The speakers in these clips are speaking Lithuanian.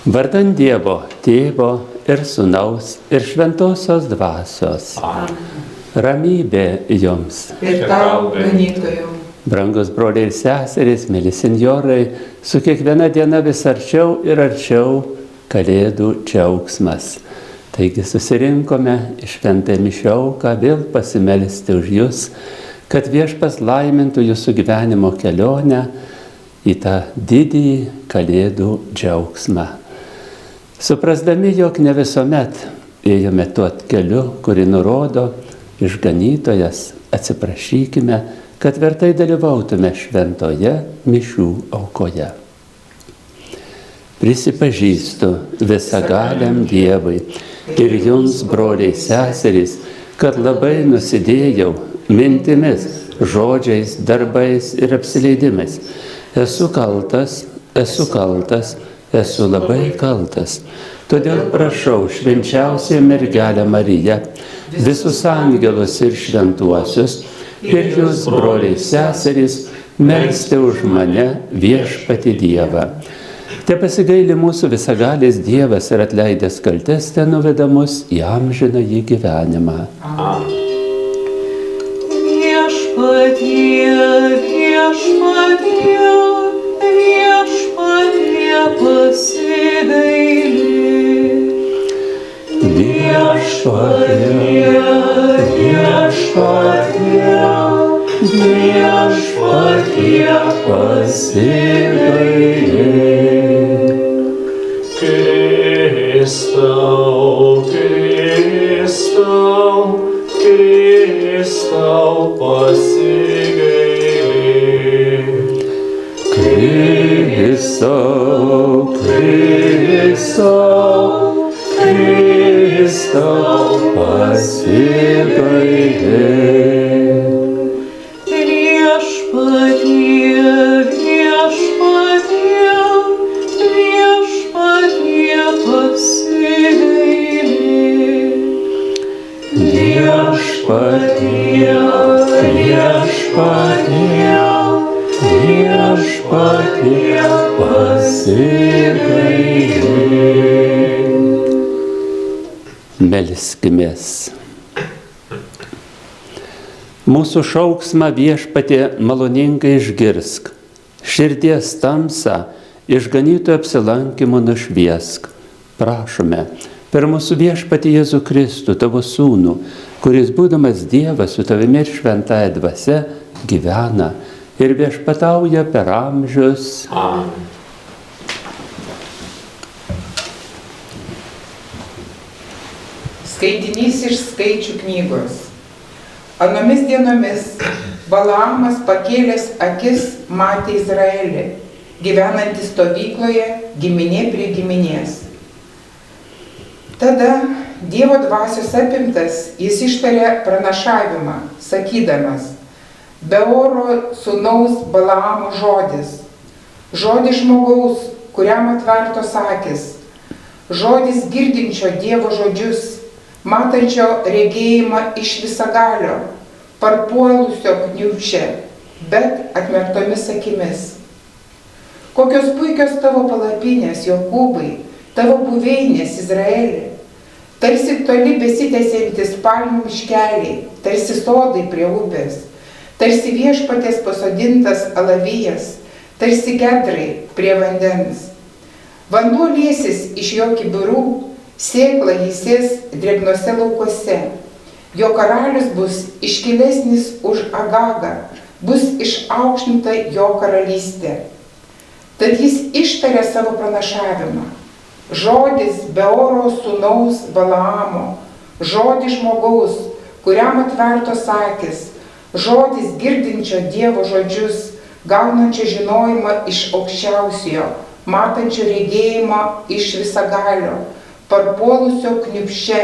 Vardan Dievo, Tėvo ir Sūnaus ir Šventosios Dvasios. Ramybė jums. Ir tau, ganytojau. Brangus broliai ir seserys, mėly senjorai, su kiekviena diena vis arčiau ir arčiau Kalėdų džiaugsmas. Taigi susirinkome į šventąją mišių auką vėl pasimelsti už jūs, kad Viešpats laimintų jūsų gyvenimo kelionę į tą didįjį Kalėdų džiaugsmą. Suprasdami, jog ne visuomet ėjome tuo keliu, kurį nurodo išganytojas, atsiprašykime, kad vertai dalyvautume šventoje mišių aukoje. Prisipažįstu visagaliam Dievui ir jums, broliai seserys, kad labai nusidėjau mintimis, žodžiais, darbais ir apsileidimais. Esu labai kaltas. Todėl prašau švenčiausią mergelę Mariją, visus angelus ir šventuosius, ir jūs, broliai seserys, melsti už mane Viešpatį Dievą. Te pasigaili mūsų visagalis Dievas ir atleidęs kaltes te nuveda mus į amžinąjį gyvenimą. Viešpatie, viešpatie, viešpatie pasigaili. Viešpatie, viešpatie, viešpatie pasigaili. Kristau, Kristau, Kristau pasigaili. Kristau, Kristau, Kristau pasigaili. Viešpatie, viešpatie, viešpatie pasigaili. Viešpatie, viešpatie, viešpatie pasigaili. Melskimės. Mūsų šauksmą Viešpatie maloningai išgirsk, širdies tamsą išganytojo apsilankymu nušviesk. Prašome, per mūsų Viešpatį Jėzų Kristų, tavo sūnų, kuris būdamas Dievas su tavimi ir šventąja dvasia gyvena ir viešpatauja per amžius. Amen. Skaitinys iš Skaičių knygos. Anomis dienomis Balaamas pakėlęs akis matė Izraelį, gyvenantį stovykloje, giminė prie giminės. Tada Dievo dvasios apimtas jis ištarė pranašavimą, sakydamas: Beoro sūnaus Balaamo žodis, žodis žmogaus, kuriam atvertos akis, žodis girdinčio Dievo žodžius, matančio regėjimą iš visagalio, parpuolusio kniūbsčia, bet atmerktomis akimis. Kokios puikios tavo palapinės, Jokūbai, tavo buveinės, Izraeli, tarsi toli besitęsiantis palmių miškeliai, tarsi sodai prie upės, tarsi Viešpaties pasodintas alavijas, tarsi gedrai prie vandens. Vanduo liesis iš jo kibirų, sėkla jis sės drėgnose laukuose. Jo karalius bus iškilesnis už Agagą, bus išaukštinta jo karalystė. Tad jis ištarė savo pranašavimą. Žodis Beoro sūnaus Balaamo, žodis žmogaus, kuriam atvertos akis, žodis girdinčio Dievo žodžius, gaunančio žinojimą iš aukščiausiojo, matančio regėjimą iš visagalio, parpuolusio kniūbsčia,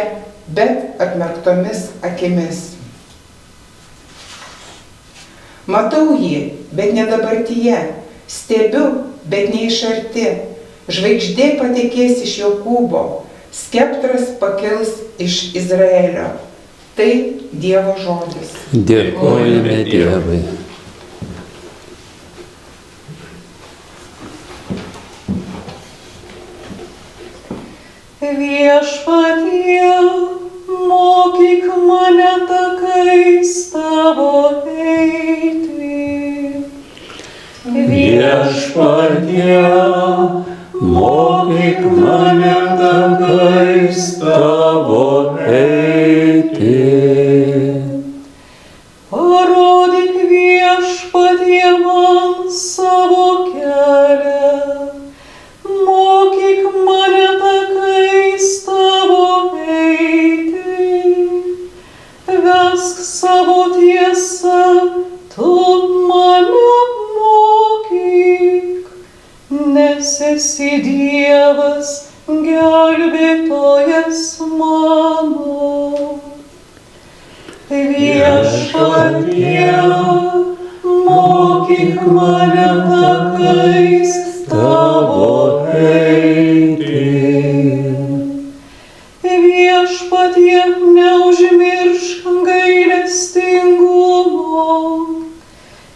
bet atmerktomis akimis. Matau jį, bet ne dabartyje, stebiu, bet ne iš arti. Žvaigždė patekės iš Jokūbo, skeptras pakils iš Izraelio. Tai Dievo žodis. Dėkojame Dievui. Viešpatie, mokyk mane takais tavo eiti. Viešpatie, mokyk mane takais tavo eiti. Parodyk viešpatie man savo kelią. Mokyk mane takais tavo eiti. Vesk savo tiesą, tu mane mokyk. Nes esi Dievas, gelbėtojas mano. Viešpatie, mokyk mane takais tavo eiti. Viešpatie, neužmiršk gailestingumo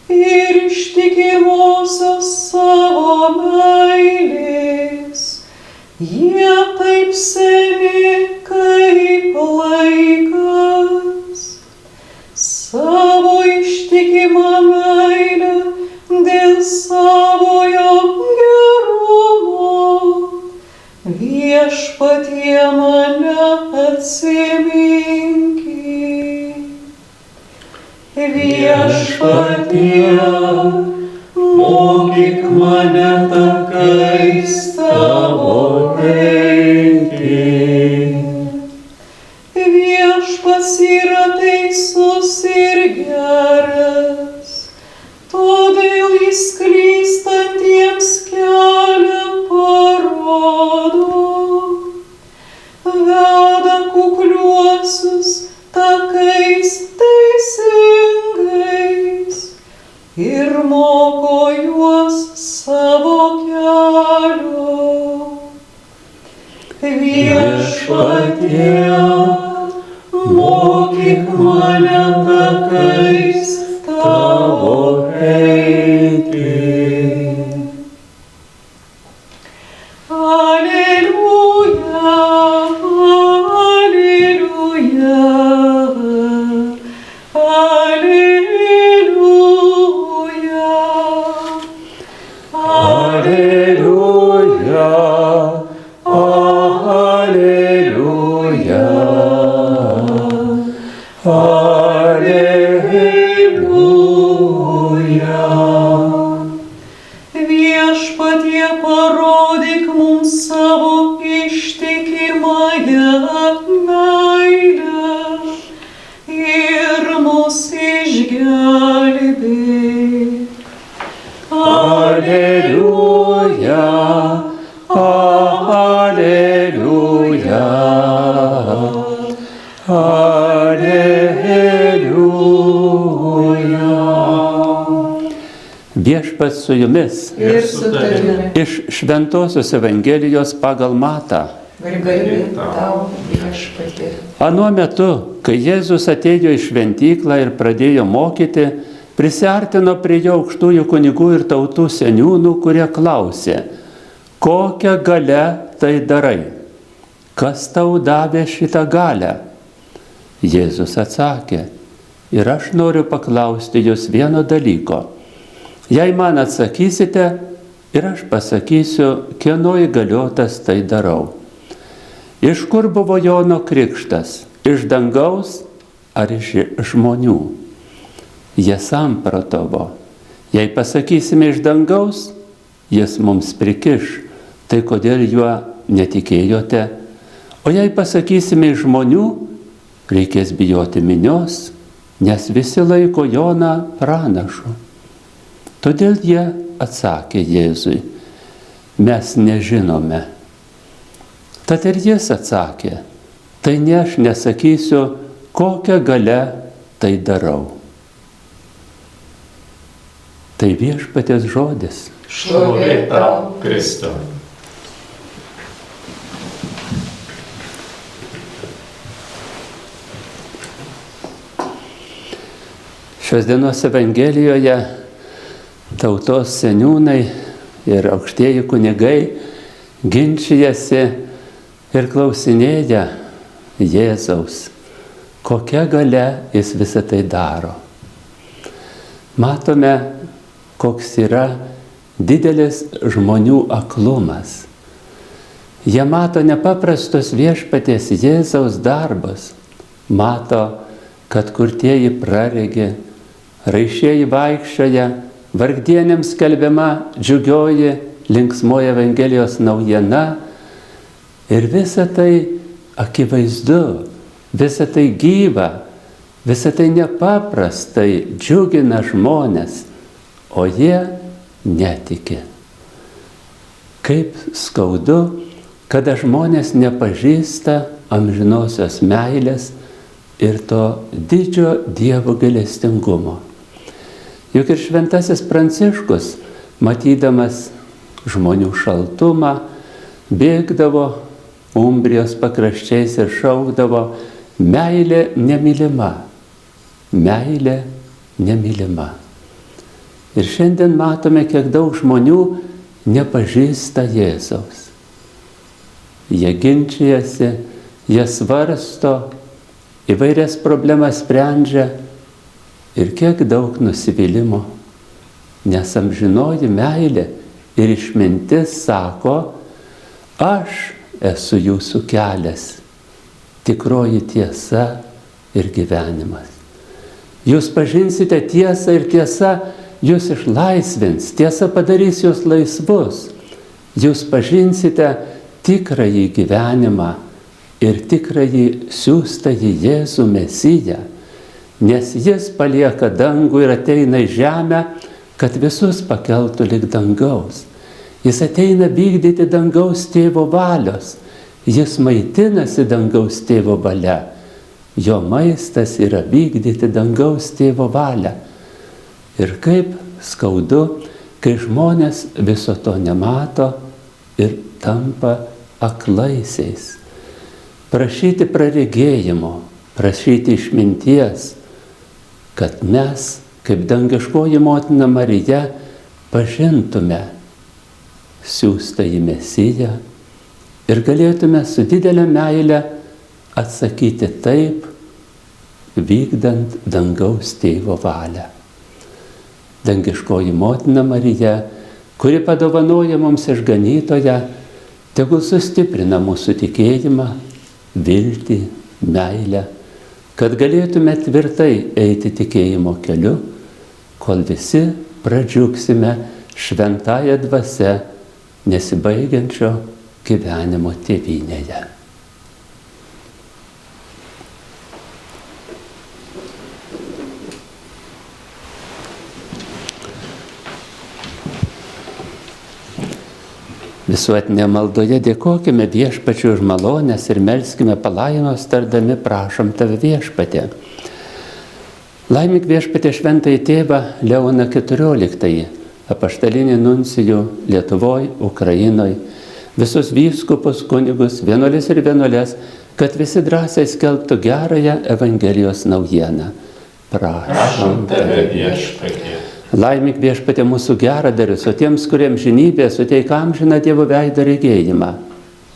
ir ištikimosios savo meilės. Jie taip seni kaip laikas. Savo ištikimą meilę dėl savojo gerumo. Viešpatie, mane atsiminki. Viešpatie, mokyk mane takais tavo eiti. Viešpats yra teisus ir geras, todėl jis klystantiems kelią parodo. Veda kukliuosius takais teisingais ir moko juos savo kelio. Viešpatie, mokyk mane takais tavo eiti. Aleliuja, aleliuja, aleliuja, Alleluja, alleluja, alleluja. Viešpatie, parodyk mums savo ištikimąją meilę ir mus išgelbėk. Alleluja, alleluja, alleluja. Viešpats su jumis. Ir su tavimi. Iš Šventosios Evangelijos pagal Matą. Garbė tau, Viešpatie. Anuo metu, kai Jėzus atėjo į šventyklą ir pradėjo mokyti, prisiartino prie jo aukštųjų kunigų ir tautų seniūnų, kurie klausė, kokią galią tai darai? Kas tau davė šitą galią? Jėzus atsakė, ir aš noriu paklausti jūs vieno dalyko. Jei man atsakysite, ir aš pasakysiu, kieno įgaliotas tai darau. Iš kur buvo Jono krikštas? Iš dangaus ar iš žmonių? Jie samprotavo. Jei pasakysime iš dangaus, jis mums prikiš, tai kodėl juo netikėjote? O jei pasakysime iš žmonių, reikės bijoti minios, nes visi laiko Joną pranašu. Todėl jie atsakė Jėzui, mes nežinome. Tad ir jis atsakė, tai ne aš nesakysiu, kokią galią tai darau. Tai Viešpaties žodis. Šlovė tau, Kristau. Šios dienos Evangelijoje tautos seniūnai ir aukštieji kunigai ginčijasi ir klausinėja Jėzaus, kokia galia jis visą tai daro. Matome, koks yra didelis žmonių aklumas. Jie mato nepaprastus viešpaties Jėzaus darbus, mato, kad kurtieji praregi, raišieji vaikščioja, vargdienėms skelbiama džiugioji, linksmoji Evangelijos naujiena ir visa tai akivaizdu, visa tai gyva, visa tai nepaprastai džiugina žmonės, o jie netiki. Kaip skaudu, kada žmonės nepažįsta amžinosios meilės ir to didžio Dievo gailestingumo. Juk ir šventasis Pranciškus, matydamas žmonių šaltumą, bėgdavo Umbrijos pakraščiais ir šaukdavo: meilė nemylima, meilė nemylima. Ir šiandien matome, kiek daug žmonių nepažįsta Jėzaus. Jie ginčijasi, jie svarsto, įvairias problemas sprendžia ir kiek daug nusivylimo, nes amžinoji meilė ir išmintis sako: aš esu jūsų kelias, tikroji tiesa ir gyvenimas. Jūs pažinsite tiesą ir tiesa jūs išlaisvins, tiesa padarys jūs laisvus. Jūs pažinsite tikrąjį gyvenimą ir tikrąjį siųstąjį Jėzų Mesiją, nes jis palieka dangų ir ateina į žemę, kad visus pakeltų lig dangaus. Jis ateina vykdyti dangaus tėvo valios, jis maitinasi dangaus tėvo valia. Jo maistas yra vykdyti dangaus tėvo valią. Ir kaip skaudu, kai žmonės viso to nemato ir tampa aklaisiais. Prašyti praregėjimo, prašyti išminties, kad mes, kaip dangiškoji motina Marija, pažintume siųstąjį Mesiją ir galėtume su didelė meile atsakyti taip, vykdant dangaus tėvo valią. Dangiškoji motina Marija, kuri padovanoja mums išganytoją, tegul sustiprina mūsų tikėjimą, viltį, meilę, kad galėtume tvirtai eiti tikėjimo keliu, kol visi pradžiugsime šventąją dvasią nesibaigiančio gyvenimo tėvynėje. Visuotinėje maldoje dėkokime Viešpačiui už malonės ir melskime palaiminimos tardami: prašom tave, Viešpatie. Laimink, Viešpatie, šventąjį tėvą Leoną XIV, apaštalinį nuncijų Lietuvoje, Ukrainoje, visus vyskupus, kunigus, vienuolis ir vienuolės, kad visi drąsiai skelbtų gerąją Evangelijos naujieną. Prašom tave, Viešpatie. Laimink, Viešpatie, mūsų geradarius, o tiems, kuriems žinybė suteik amžiną Dievo veido regėjimą.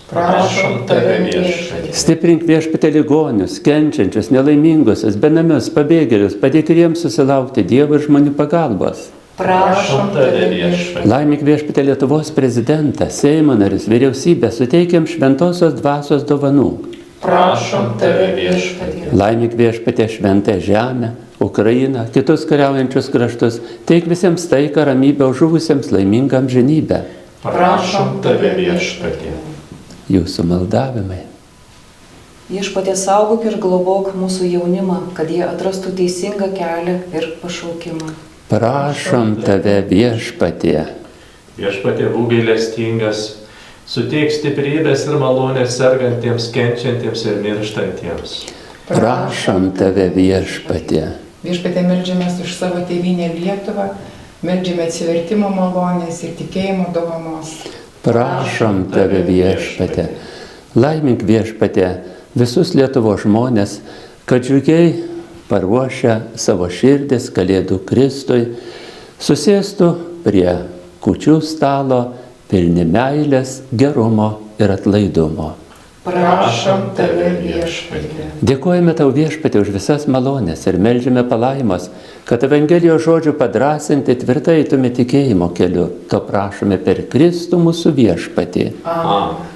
Prašom tave, Viešpatie. Stiprink, Viešpatie, ligonius, kenčiančius, nelaimingusius, benamius, pabėgėlius, padėk ir jiems susilaukti Dievo ir žmonių pagalbos. Prašom tave, Viešpatie. Laimink, Viešpatie, Lietuvos prezidentą, Seimo narius, vyriausybę, suteikiam šventosios dvasios dovanų. Prašom tave, Viešpatie. Laimink, Viešpatie, šventąją žemę, Ukrainą, kitus kariaujančius kraštus, teik visiems taiką, ramybę, o žuvusiems laimingą amžinybę. Prašom tave, Viešpatie. Jūsų maldavimai. Viešpatie, saugok ir globok mūsų jaunimą, kad jie atrastų teisingą kelią ir pašaukimą. Prašom tave, Viešpatie. Viešpatie, būk gailestingas, suteik stiprybės ir malonės sergantiems, kenčiantiems ir mirštantiems. Prašom tave, Viešpatie. Viešpatie, meldžiamės už savo tėvynę Lietuvą, meldžiame atsivertimo malonės ir tikėjimo dovanos. Prašom tave, Viešpatie. Laimink, Viešpatie, visus Lietuvos žmonės, kad džiugiai paruošę savo širdis Kalėdų Kristui, susėstų prie kūčių stalo pilni meilės, gerumo ir atlaidumo. Prašom tave, viešpatie. Dėkojame tau, viešpatie, už visas malonės ir meldžiame palaimos, kad Evangelijos žodžių padrasinti tvirtai eitume tikėjimo keliu. To prašome per Kristų mūsų viešpatį. Amen.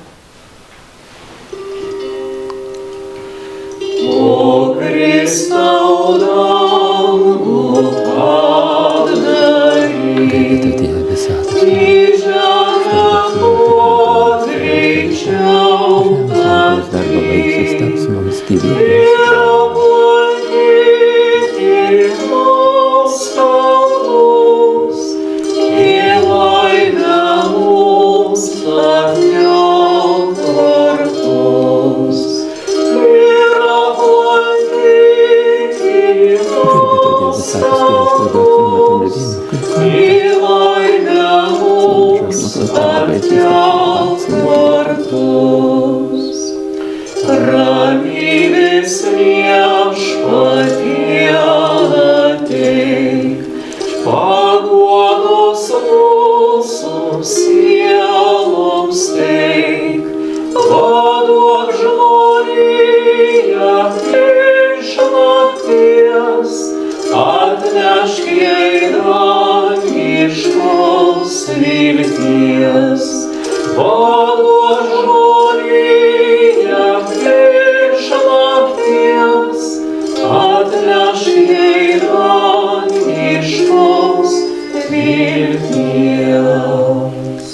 O Kristau dangų atdaryk, Gailėtų Dieve visatos. kryžiaus greičiau Žemės darbo vaisius taps mums gyvybės. ir aplankyti nuostabus, į laimę mums atnešk vartus. Ir aplankyti Garbėtų Dieve visatos, kurios klaidos numatome vyno, į laimę mums atnešk vartus. Ramybės viešpatie ateik, paguodos mūsų sieloms teik, vaduok žmoniją iš nakties, atnešk jai dangiškos vilties. Vaduok žmoniją iš nakties, atnešk jai dangiškos vilties.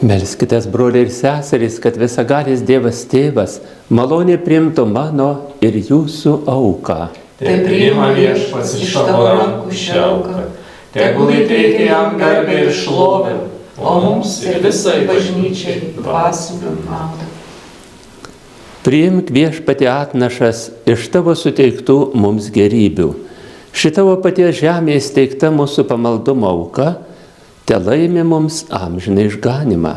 Melskitės, broliai ir seserys, kad visagalis Dievas Tėvas maloniai priimtų mano ir jūsų auką. Te priima viešpats iš tavo rankų šią auką, tegul įteikia jam garbę ir šlovę, o mums ir visai bažnyčiai dvasinę naudą. Priimk, viešpatie, atnašas iš tavo suteiktų mums gerybių. Ši tavo paties žemėje steigta mūsų pamaldumo auka, te laimi mums amžiną išganimą.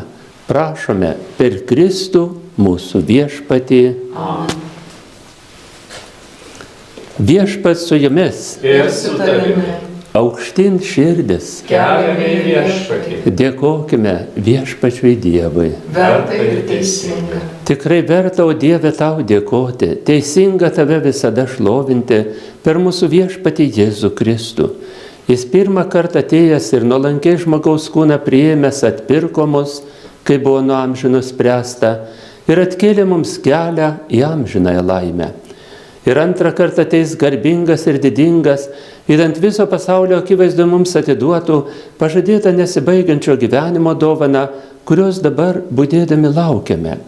Prašome per Kristų mūsų viešpatį. Amen. Viešpats su jumis, Ir su tavimi aukštyn širdis. keliame į viešpatį. Dėkokime viešpačiui Dievui. Verta ir teisinga. Tikrai verta, o Dieve, tau dėkoti, teisinga tave visada šlovinti per mūsų viešpatį Jėzų Kristų. Jis pirmą kartą atėjęs ir nuolankiai žmogaus kūną priėmęs atpirko mus, kai buvo nuo amžinų spręsta, ir atkėlė mums kelią į amžinąją laimę. Ir antrą kartą ateis garbingas ir didingas, ir ant viso pasaulio akivaizdu mums atiduotų pažadėtą nesibaigiančio gyvenimo dovaną, kurios dabar budėdami laukiame.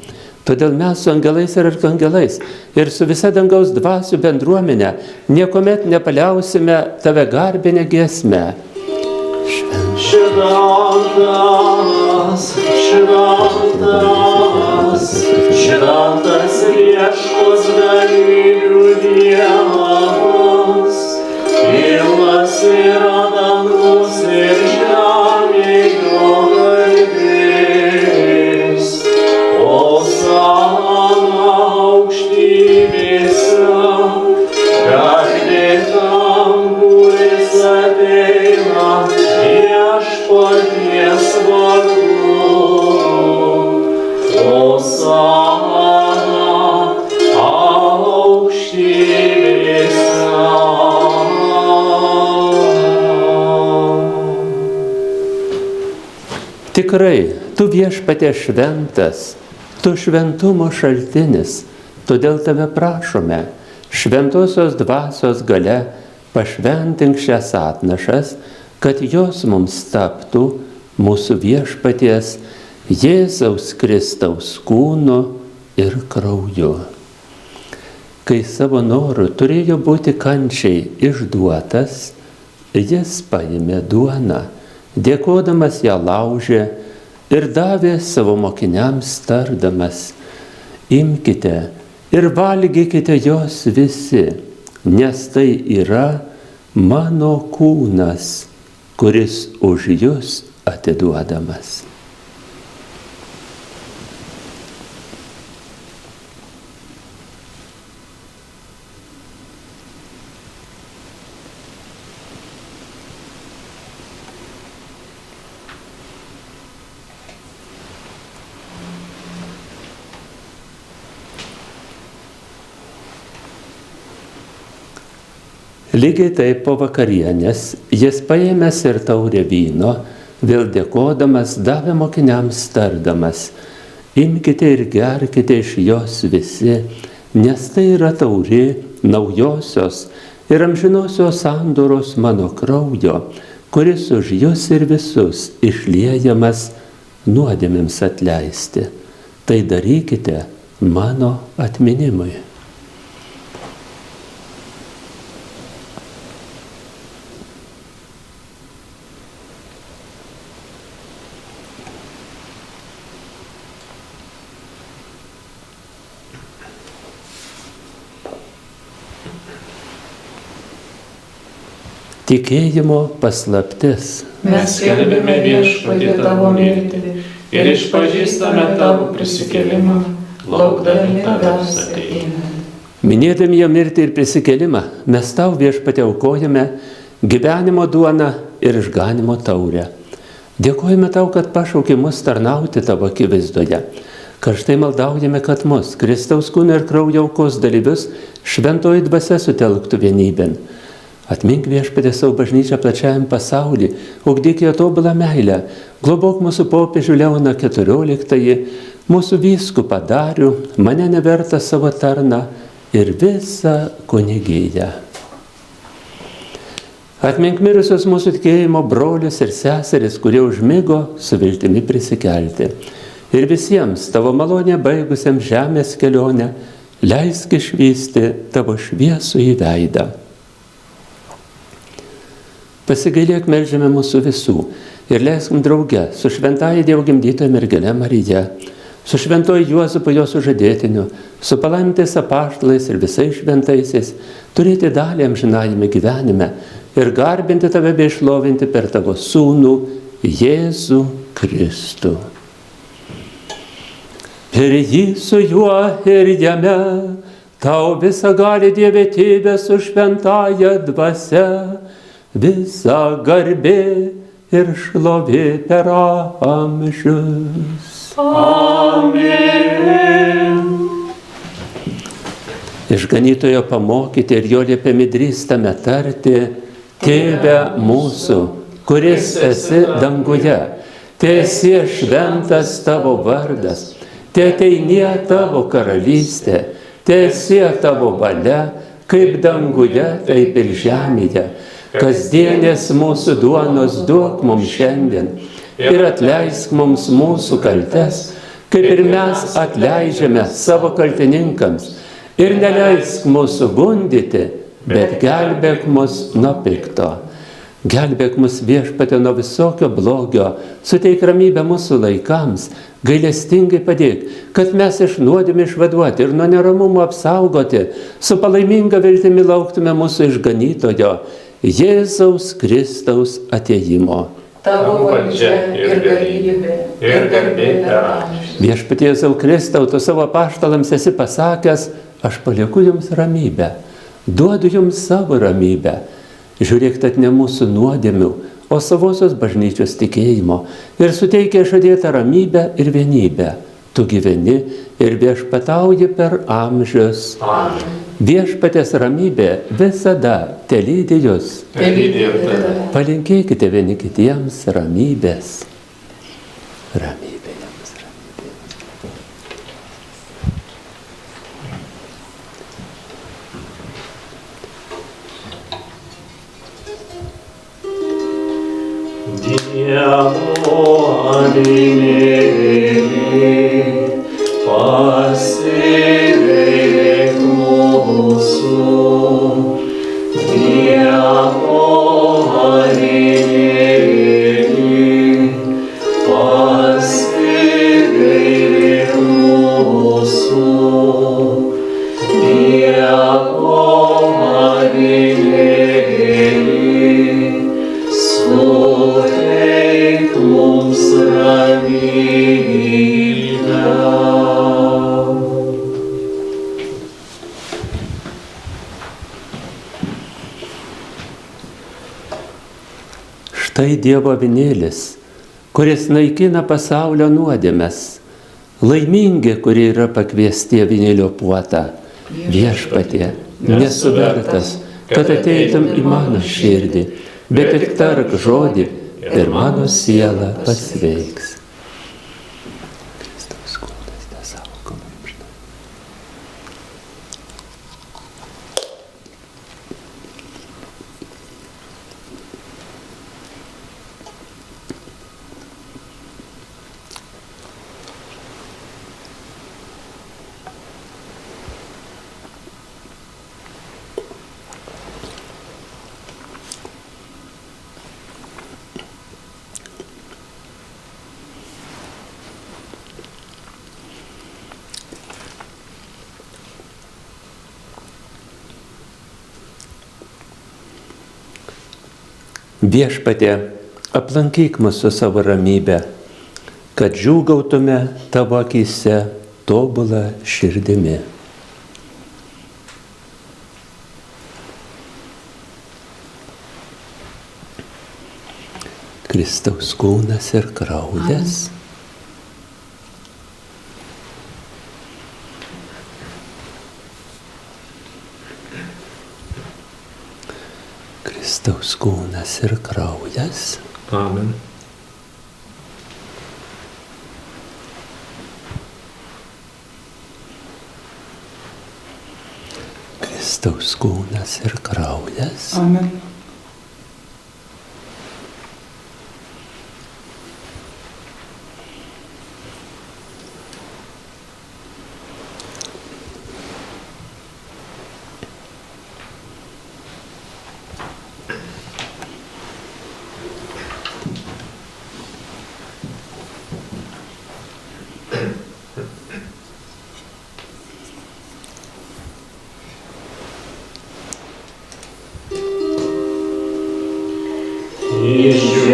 Todėl mes su angelais ir arkangelais ir su visa dangaus dvasių bendruomenė niekuomet nepaliausime tave garbinę giesmę. Šventas, šventas, šventas viešpats dalyvių Dievas, pilnas yra dangus ir žemė jo garbės. Osana aukštybėse, garbė tam, kuris ateina viešpaties vardu. Osana aukštybėse. Tikrai, tu viešpatie šventas, tu šventumo šaltinis, todėl tave prašome, šventosios dvasios galia pašventink šias atnašas, kad jos mums taptų mūsų viešpaties Jėzaus Kristaus kūnu ir krauju. Kai savo noru turėjo būti kančiai išduotas, jis paėmė duoną, dėkodamas ją laužė ir davė savo mokiniams tardamas: imkite ir valgykite jos visi, nes tai yra mano kūnas, kuris už jus atiduodamas. Lygiai taip po vakarienės jis paėmęs ir taurę vyno, vėl dėkodamas davė mokiniams tardamas: imkite ir gerkite iš jos visi, nes tai yra taurė naujosios ir amžinosios sandoros mano kraujo, kuris už jus ir visus išliejamas nuodėmėms atleisti. Tai darykite mano atminimui. Tikėjimo paslaptis. Mes skelbėme Viešpatie tavo mirtį ir išpažįstame tavo prisikėlimą, laukdami tavęs atėjimo. Minėdami jo mirtį ir prisikėlimą, mes tau, Viešpatie, aukojame gyvenimo duoną ir išganimo taurę. Dėkojame tau, kad pašaukė mus tarnauti tavo akivaizdoje. Karštai maldaujame, kad mus, Kristaus kūno ir kraujo aukos dalyvius, šventoji dvasia sutelktų vienybėn. Atmink, Viešpatie, savo bažnyčią plačiajam pasaulį, ugdyk ją tobulą meilę, globok mūsų popiežių Leoną XIV, mūsų vyskupą Darių, mane nevertą savo tarną ir visą kunigiją. Atmink mirusios mūsų tikėjimo brolius ir seseris, kurie užmigo su viltimi prisikelti. Ir visiems tavo malonę baigusiems žemės kelionę leisk išvysti tavo šviesų į veidą. Pasigailėk, melžiame mūsų visų ir leiskim drauge su šventąja Dievo gimdytoja mergele Marija, su šventoju Juozapu jo sužadėtiniu, su palaimintais apaštalais ir visais šventaisiais turėti dalį amžinajame gyvenime ir garbinti tave bei šlovinti per tavo sūnų Jėzų Kristų. Per jį su juo ir jame tau visagali Dieve Tėve su šventąja dvasia, visa garbė ir šlovė per amžius. Amen. Išganytojo pamokyti ir jo liepiami drįstame tarti: Tėve mūsų, kuris esi danguje, teesie šventas tavo vardas, teateinie tavo karalystė, teesie tavo valia, kaip danguje, taip ir žemėje. Kasdienės mūsų duonos duok mums šiandien ir atleisk mums mūsų kaltes, kaip ir mes atleidžiame savo kaltininkams. Ir neleisk mūsų gundyti, bet gelbėk mus nuo pikto. Gelbėk mus, Viešpatie, nuo visokio blogio, suteik ramybę mūsų laikams, gailestingai padėk, kad mes iš nuodėmių išvaduoti ir nuo neramumo apsaugoti, su palaiminga viltimi lauktume mūsų išganytojo, Jėzaus Kristaus atėjimo. Tavo valdžia ir galybė ir garbė per amžius. Viešpatie Jėzau Kristau, tu savo apaštalams esi pasakęs: aš palieku jums ramybę, duodu jums savo ramybę. Žiūrėk, tad ne mūsų nuodėmių, o savosios bažnyčios tikėjimo ir suteikia žadėtą ramybę ir vienybę. Tu gyveni ir viešpatauji per amžius. Amen. Viešpaties ramybė visada telydi jus. Telydi ir tave. Palinkėkite vieni kitiems ramybės. Ramybė jums, ramybė. Dievo avinėliai, pasigailėk mūsų. Dievo avinėliai, pasigailėk mūsų. Dievo avinėliai, suteik mums ramybę. Štai Dievo avinėlis, kuris naikina pasaulio nuodėmes. Laimingi, kurie yra pakviesti avinėlio puotą. Viešpatie, nesu vertas, kad ateitum į mano širdį, bet tik tark žodį ir mano siela pasveiks. Kristaus kūnas tesaugo amžinai. Viešpatie, aplankyk mūsų savo ramybę, kad džiūgautume tavo akyse tobulą širdimi. Kristaus kūnas ir kraujas. Kristaus kūnas ir kraujas. Amen. Kristaus kūnas ir kraujas. Amen.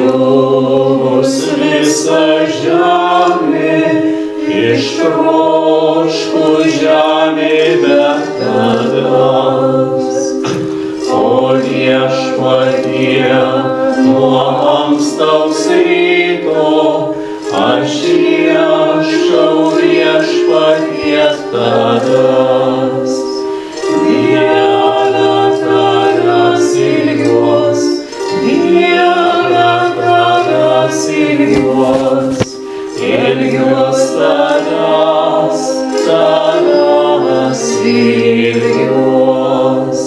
Išdžiūvus visa žemė, ištroškus žemė betadas. O Viešpatie, nuo ankstaus ryto, aš ieškau Viešpaties tadas. Diena tadas ilgiuos, diena tadas ilgiuos, ilgiuos tadas, tadas ilgiuos.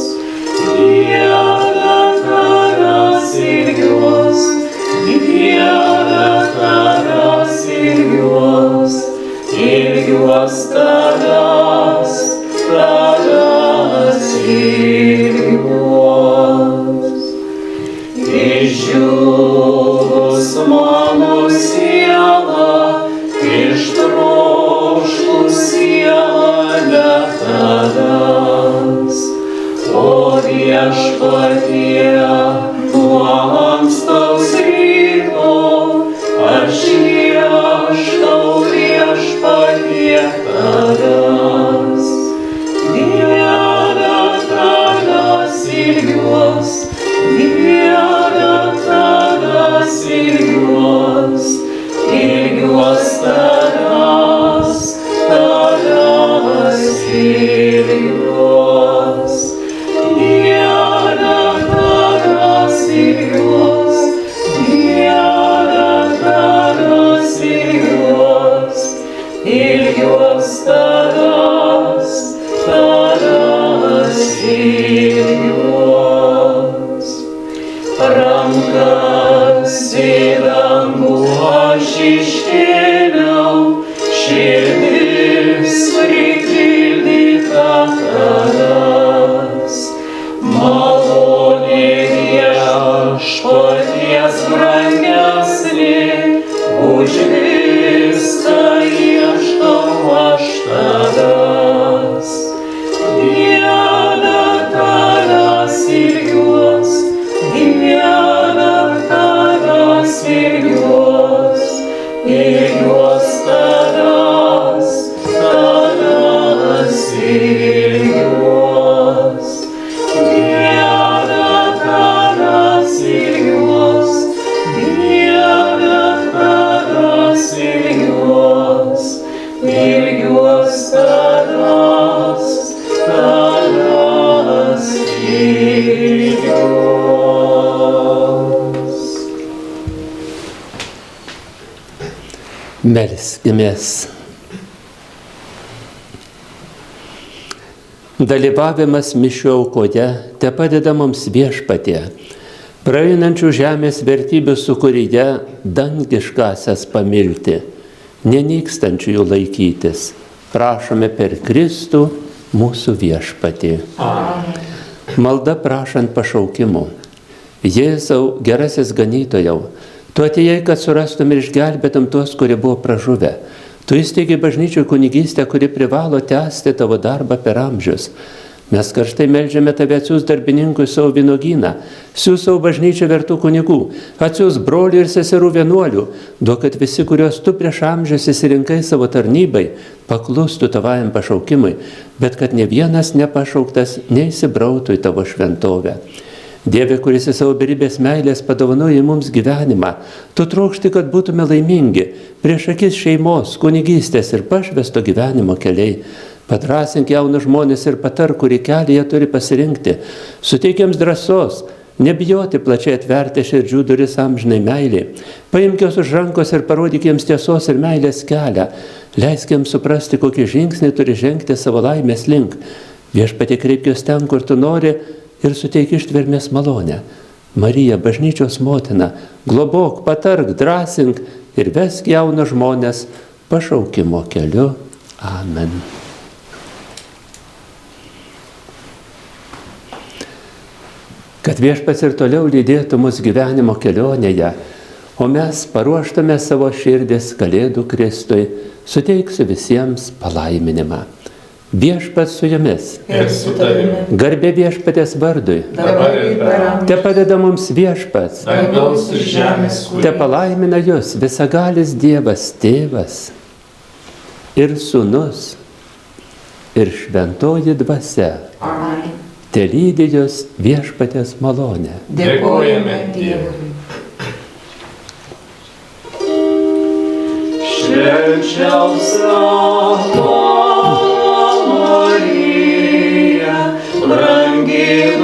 Diena tadas ilgiuos, diena tadas ilgiuos, ilgiuos tadas, tadas ilgiuos. Išdžiūvus mano siela, ištroškus siela betadas. O Viešpatie, nuo ankstaus ryto, aš ieškau Viešpatie tadas. Diena tadas ilgiuos, diena tadas ilgiuos, ilgiuos tadas, tadas ilgiuos. Diena tadas ilgiuos. Melskimės. Dalyvavimas mišių aukoje te padeda mums Viešpatie, praeinančių žemės vertybių sukūryje dangiškasias pamilti, nenykstančių jų laikytis. Prašome per Kristų mūsų Viešpatį. Amen. Malda prašant pašaukimų. Jėzau, gerasis ganytojau, tu atėjai, kad surastum ir išgelbėtum tuos, kurie buvo pražuvę. Tu įsteigi bažnyčių kunigystę, kuri privalo tęsti tavo darbą per amžius. Mes karštai meldžiame tave, atsiųs darbininkų į savo vynuogyną, siūs savo bažnyčią vertų kunigų, atsiųs brolių ir seserų vienuolių, duok, kad visi, kuriuos tu prieš amžius įsirinkai savo tarnybai, paklustų tavajam pašaukimui, bet kad ne vienas nepašauktas neįsibrautų į tavo šventovę. Dieve, kuris į savo beribės meilės padovanoji mums gyvenimą, tu trokšti, kad būtume laimingi prieš akis šeimos, kunigystės ir pašvesto gyvenimo keliai. Padrasink jaunus žmonės ir patar, kurį kelią jie turi pasirinkti. Suteik jiems drąsos, nebijoti plačiai atverti širdžių duris amžinai meiliai. Paimk juos už rankos ir parodyk jiems tiesos ir meilės kelią. Leisk jiems suprasti, kokį žingsnį turi žengti savo laimės link. Viešpatie, kreipk juos ten, kur tu nori, ir suteik ištvermės malonę. Marija, bažnyčios motina, globok, patark, drąsink ir vesk jaunus žmonės pašaukimo keliu. Amen. Kad Viešpats ir toliau lydėtų mus gyvenimo kelionėje, o mes paruoštume savo širdis Kalėdų Kristui, suteiksiu visiems palaiminimą. Viešpats su jumis. Ir su tavimi. Garbė Viešpaties vardui. Dabar ir per amžius. Te padeda mums Viešpats. Dangaus ir žemės Te kūrėjas. palaimina jūs visagalis Dievas Tėvas ir Sūnus ir Šventoji Dvasia. Amen. Te lydi jūs Viešpaties malonę. Dėkojame Dievui. Švenčiausia Marija, brangi